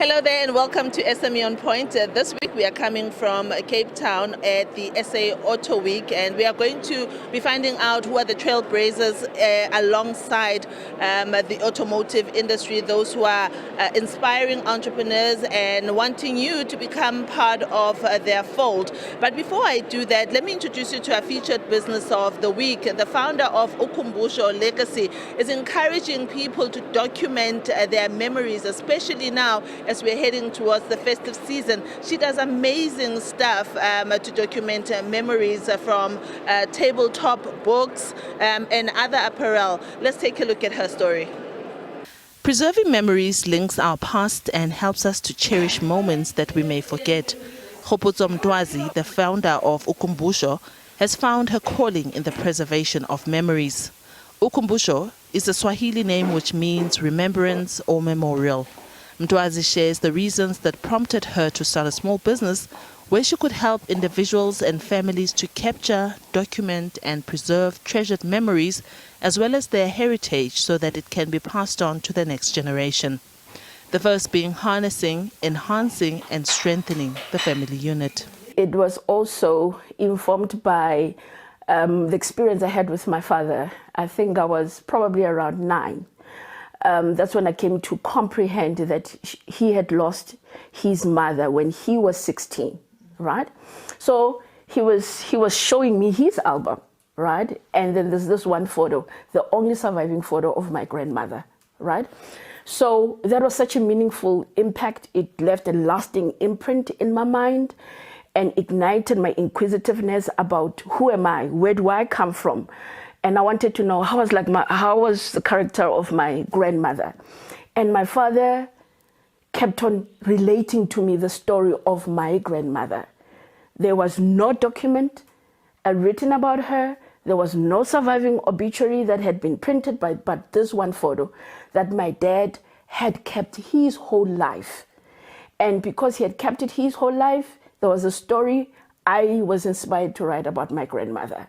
Hello there and welcome to SME OnPoint. This week we are coming from Cape Town at the SA Auto Week, and we are going to be finding out who are the trailblazers alongside the automotive industry, those who are inspiring entrepreneurs and wanting you to become part of their fold. But before I do that, let me introduce you to our featured business of the week. The founder of Ukumbusho Legacy is encouraging people to document their memories, especially now as we're heading towards the festive season. She does amazing stuff to document memories from tabletop books and other apparel. Let's take a look at her story. Preserving memories links our past and helps us to cherish moments that we may forget. Khopotso Mtwazi, the founder of Ukumbusho, has found her calling in the preservation of memories. Ukumbusho is a Swahili name which means remembrance or memorial. Mtwazi shares the reasons that prompted her to start a small business where she could help individuals and families to capture, document and preserve treasured memories as well as their heritage so that it can be passed on to the next generation. The first being harnessing, enhancing and strengthening the family unit. It was also informed by the experience I had with my father. I think I was probably around 9. That's when I came to comprehend that he had lost his mother when he was 16, right? So he was showing me his album, right? And then there's this one photo, the only surviving photo of my grandmother, right? So that was such a meaningful impact. It left a lasting imprint in my mind and ignited my inquisitiveness about who am I, where do I come from? And I wanted to know how was the character of my grandmother. And my father kept on relating to me the story of my grandmother. There was no document written about her. There was no surviving obituary that had been printed, but this one photo that my dad had kept his whole life. And because he had kept it his whole life, there was a story I was inspired to write about my grandmother.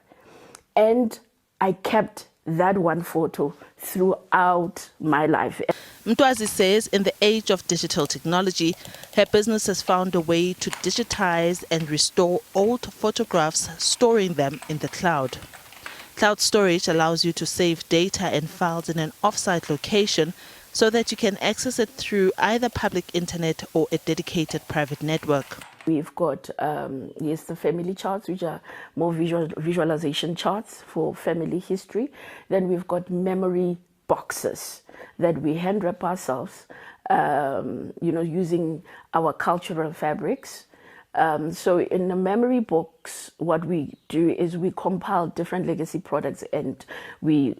And I kept that one photo throughout my life. Mtwazi says in the age of digital technology, her business has found a way to digitize and restore old photographs, storing them in the cloud. Cloud storage allows you to save data and files in an off-site location so that you can access it through either public internet or a dedicated private network. We've got, the family charts, which are more visualization charts for family history. Then we've got memory boxes that we hand wrap ourselves, using our cultural fabrics. So in the memory box, what we do is we compile different legacy products and we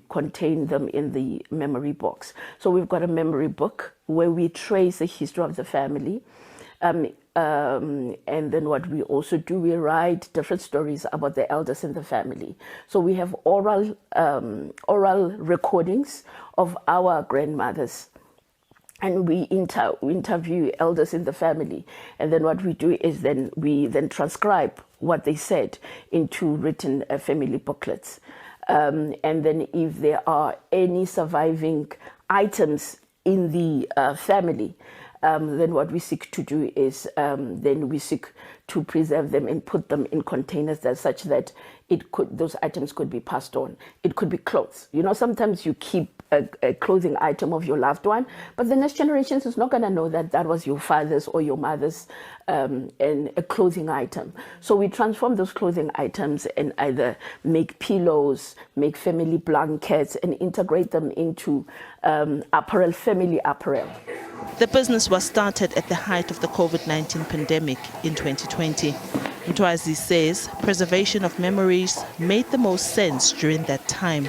contain them in the memory box. So we've got a memory book where we trace the history of the family. And then what we also do, we write different stories about the elders in the family. So we have oral recordings of our grandmothers. And we interview elders in the family. And then what we do is we transcribe what they said into written family booklets. And then if there are any surviving items in the family, then what we seek to do is we seek to preserve them and put them in containers such that those items could be passed on. It could be clothes. Sometimes you keep a clothing item of your loved one, but the next generation is not going to know that was your father's or your mother's and a clothing item. So we transform those clothing items and either make pillows, make family blankets, and integrate them into family apparel. The business was started at the height of the COVID-19 pandemic in 2020. Mtwazi says preservation of memories made the most sense during that time.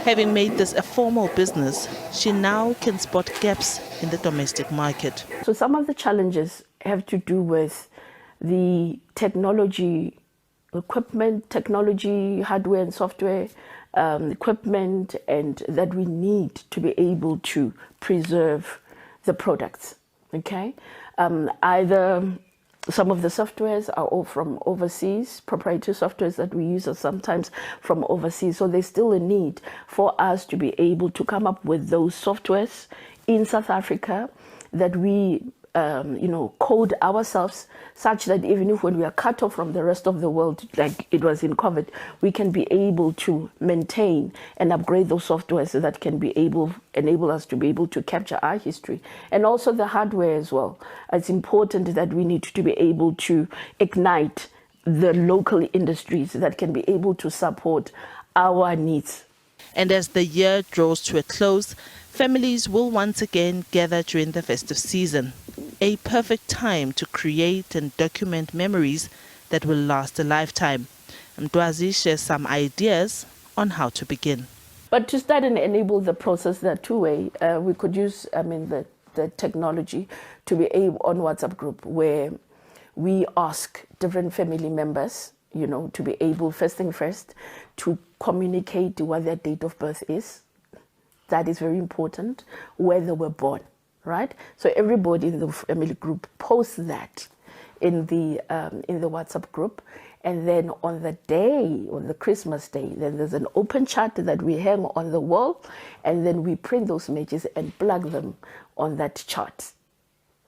Having made this a formal business, she now can spot gaps in the domestic market. So some of the challenges have to do with the technology, equipment, technology, hardware and software, equipment, and that we need to be able to preserve the products, okay? Either some of the softwares are all from overseas, proprietary softwares that we use are sometimes from overseas. So there's still a need for us to be able to come up with those softwares in South Africa that we code ourselves such that even if when we are cut off from the rest of the world, like it was in COVID, we can be able to maintain and upgrade those softwares so that can enable us to be able to capture our history. And also the hardware as well. It's important that we need to be able to ignite the local industries that can be able to support our needs. And as the year draws to a close, families will once again gather during the festive season. A perfect time to create and document memories that will last a lifetime. Mtwazi shares some ideas on how to begin. But to start and enable the process, there are two ways. We could use, the technology to be able on WhatsApp group where we ask different family members, to be able, first thing first, to communicate what their date of birth is. That is very important, where they were born, right? So everybody in the family group posts that in the WhatsApp group. And then on the Christmas day, then there's an open chat that we hang on the wall, and then we print those images and plug them on that chart,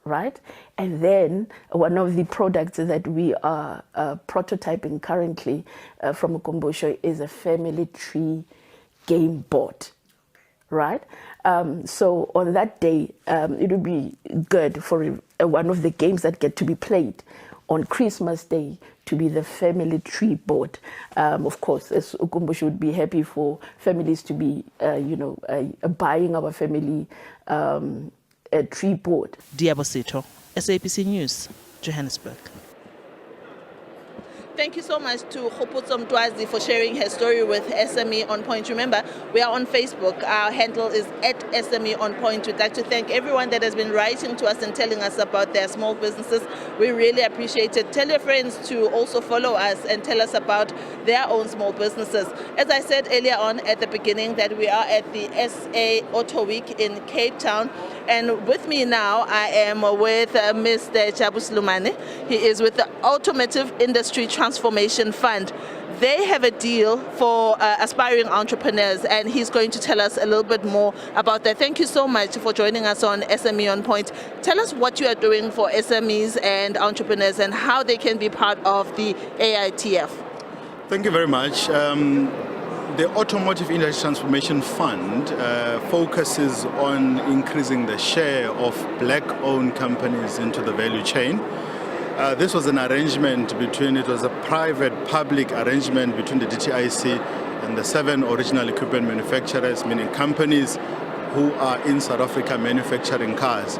right? And then one of the products that we are prototyping currently from Ukumbusho is a family tree game board, right? So on that day, it would be good for one of the games that get to be played on Christmas Day to be the family tree board. Of course, as Ukumbusho would be happy for families to be, buying our family a tree board. Diabo Sito, SABC News, Johannesburg. Thank you so much to Khopotso Mtwazi for sharing her story with SME OnPoint. Remember, we are on Facebook. Our handle is @SME OnPoint. We'd like to thank everyone that has been writing to us and telling us about their small businesses. We really appreciate it. Tell your friends to also follow us and tell us about their own small businesses. As I said earlier on at the beginning, that we are at the SA Auto Week in Cape Town. And with me now, I am with Mr. Jabu Slumane. He is with the Automotive Industry Transformation Fund. They have a deal for aspiring entrepreneurs, and he's going to tell us a little bit more about that. Thank you so much for joining us on SME OnPoint. Tell us what you are doing for SMEs and entrepreneurs and how they can be part of the AITF. Thank you very much. The Automotive Industry Transformation Fund focuses on increasing the share of black-owned companies into the value chain. This was an arrangement it was a private-public arrangement between the DTIC and the 7 original equipment manufacturers, meaning companies who are in South Africa manufacturing cars.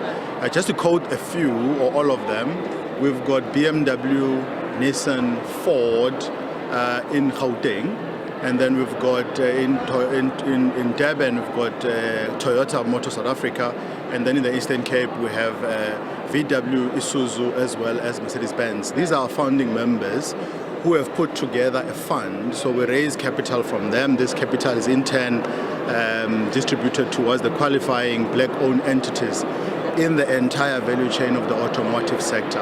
Just to quote a few or all of them, we've got BMW, Nissan, Ford in Gauteng. And then we've got in Durban, we've got Toyota Motor South Africa. And then in the Eastern Cape, we have VW, Isuzu, as well as Mercedes-Benz. These are our founding members who have put together a fund. So we raise capital from them. This capital is in turn distributed towards the qualifying black-owned entities in the entire value chain of the automotive sector,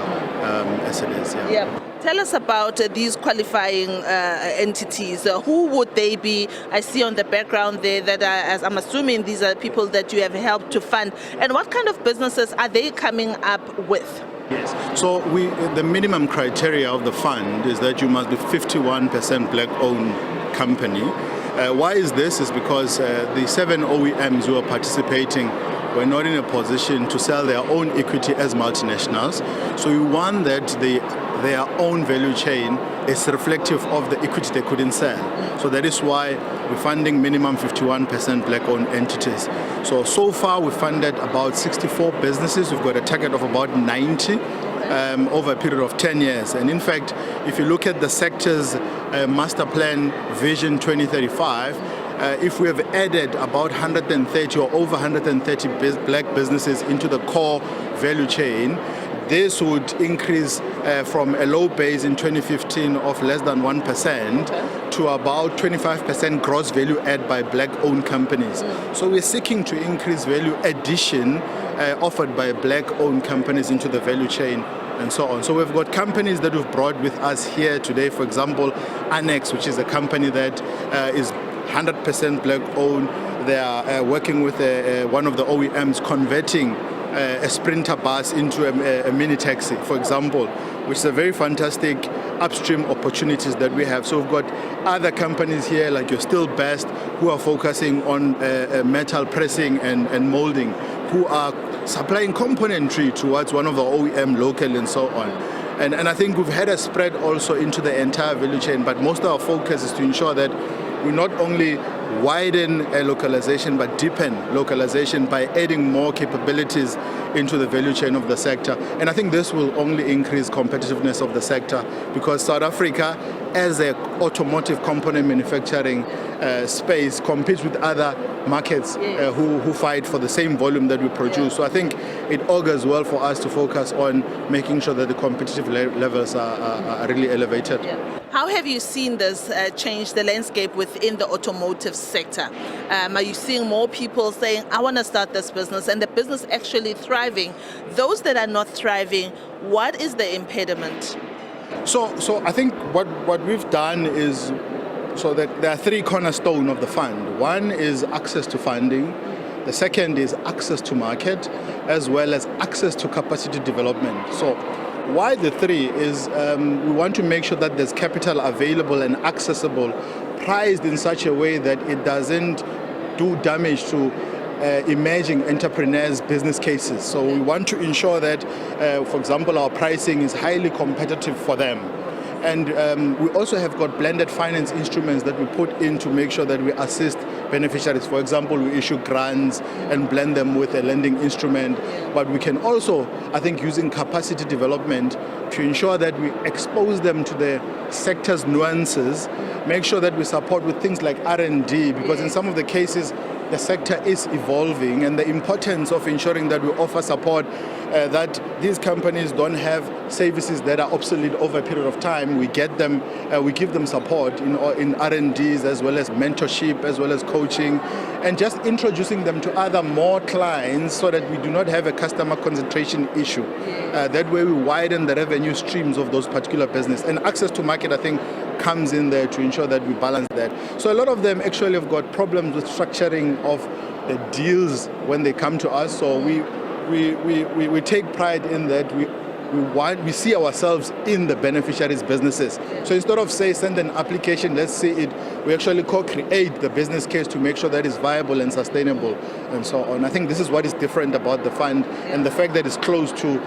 as it is. Yeah. Tell us about these qualifying entities. Who would they be? I see on the background there that as I'm assuming these are people that you have helped to fund. And what kind of businesses are they coming up with? Yes. So the minimum criteria of the fund is that you must be 51% black-owned company. Why is this? Is because the 7 OEMs who are participating were not in a position to sell their own equity as multinationals. So we want that their own value chain is reflective of the equity they couldn't sell. So that is why we're funding minimum 51% black-owned entities. So far we've funded about 64 businesses. We've got a target of about 90 over a period of 10 years. And in fact, if you look at the sector's master plan Vision 2035, if we have added about 130 or over 130 black businesses into the core value chain, this would increase from a low base in 2015 of less than 1% to about 25% gross value add by black-owned companies. So we're seeking to increase value addition offered by black-owned companies into the value chain and so on. So we've got companies that we've brought with us here today. For example, Annex, which is a company that is 100% black-owned. They are working with one of the OEMs converting a sprinter bus into a mini taxi, for example, which is a very fantastic upstream opportunities that we have. So we've got other companies here like your Still Best who are focusing on metal pressing and molding, who are supplying componentry towards one of the OEM local and so on. And I think we've had a spread also into the entire value chain, but most of our focus is to ensure that we not only widen localization but deepen localization by adding more capabilities into the value chain of the sector. And I think this will only increase competitiveness of the sector, because South Africa, as an automotive component manufacturing space, competes with other markets who fight for the same volume that we produce. So I think it augurs well for us to focus on making sure that the competitive levels are really elevated. How have you seen this change the landscape within the automotive sector? Are you seeing more people saying, I want to start this business, and the business actually thriving? Those that are not thriving, what is the impediment? So I think what we've done is, so that there are three cornerstones of the fund. One is access to funding. The second is access to market, as well as access to capacity development. So why the three is we want to make sure that there's capital available and accessible, priced in such a way that it doesn't do damage to emerging entrepreneurs' business cases. So we want to ensure that, for example, our pricing is highly competitive for them. And we also have got blended finance instruments that we put in to make sure that we assist beneficiaries. For example, we issue grants and blend them with a lending instrument. But we can also, I think, using capacity development to ensure that we expose them to the sector's nuances, make sure that we support with things like R&D, because in some of the cases, the sector is evolving, and the importance of ensuring that we offer support, that these companies don't have services that are obsolete over a period of time. We get them, we give them support in R&Ds, as well as mentorship, as well as coaching, and just introducing them to other more clients so that we do not have a customer concentration issue. That way we widen the revenue streams of those particular business. And access to market, I think, comes in there to ensure that we balance that. So a lot of them actually have got problems with structuring of the deals when they come to us. So we take pride in that we see ourselves in the beneficiaries' businesses. So instead of send an application, let's see it, we actually co-create the business case to make sure that it's viable and sustainable and so on. I think this is what is different about the fund, and the fact that it's close to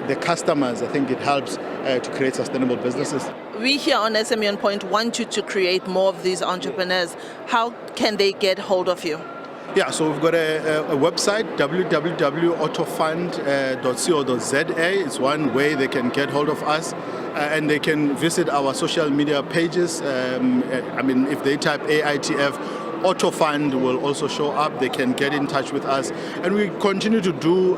the customers. I think it helps to create sustainable businesses. We here on SME OnPoint want you to create more of these entrepreneurs. How can they get hold of you? Yeah, so we've got a website, www.autofund.co.za. It's one way they can get hold of us, and they can visit our social media pages. If they type AITF, Autofund will also show up. They can get in touch with us, and we continue to do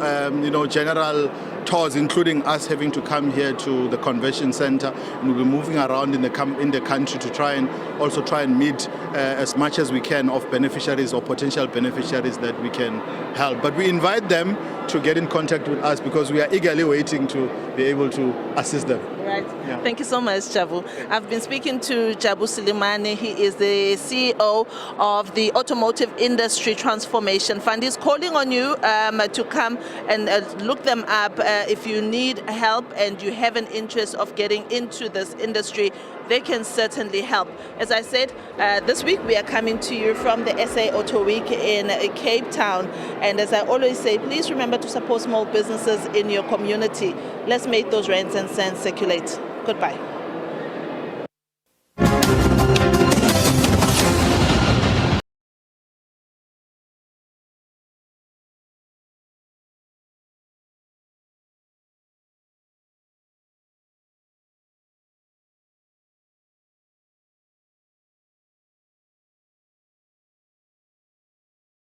general tours, including us having to come here to the convention center, and we'll be moving around in the country to try and meet as much as we can of beneficiaries or potential beneficiaries that we can help. But we invite them to get in contact with us, because we are eagerly waiting to be able to assist them. Right. Yeah. Thank you so much, Jabu. I've been speaking to Jabu Sulemane. He is the CEO of the Automotive Industry Transformation Fund. He's calling on you to come and look them up. If you need help and you have an interest of getting into this industry, they can certainly help. As I said, this week we are coming to you from the SA Auto Week in Cape Town. And as I always say, please remember to support small businesses in your community. Let's make those rands and cents circulate. Goodbye.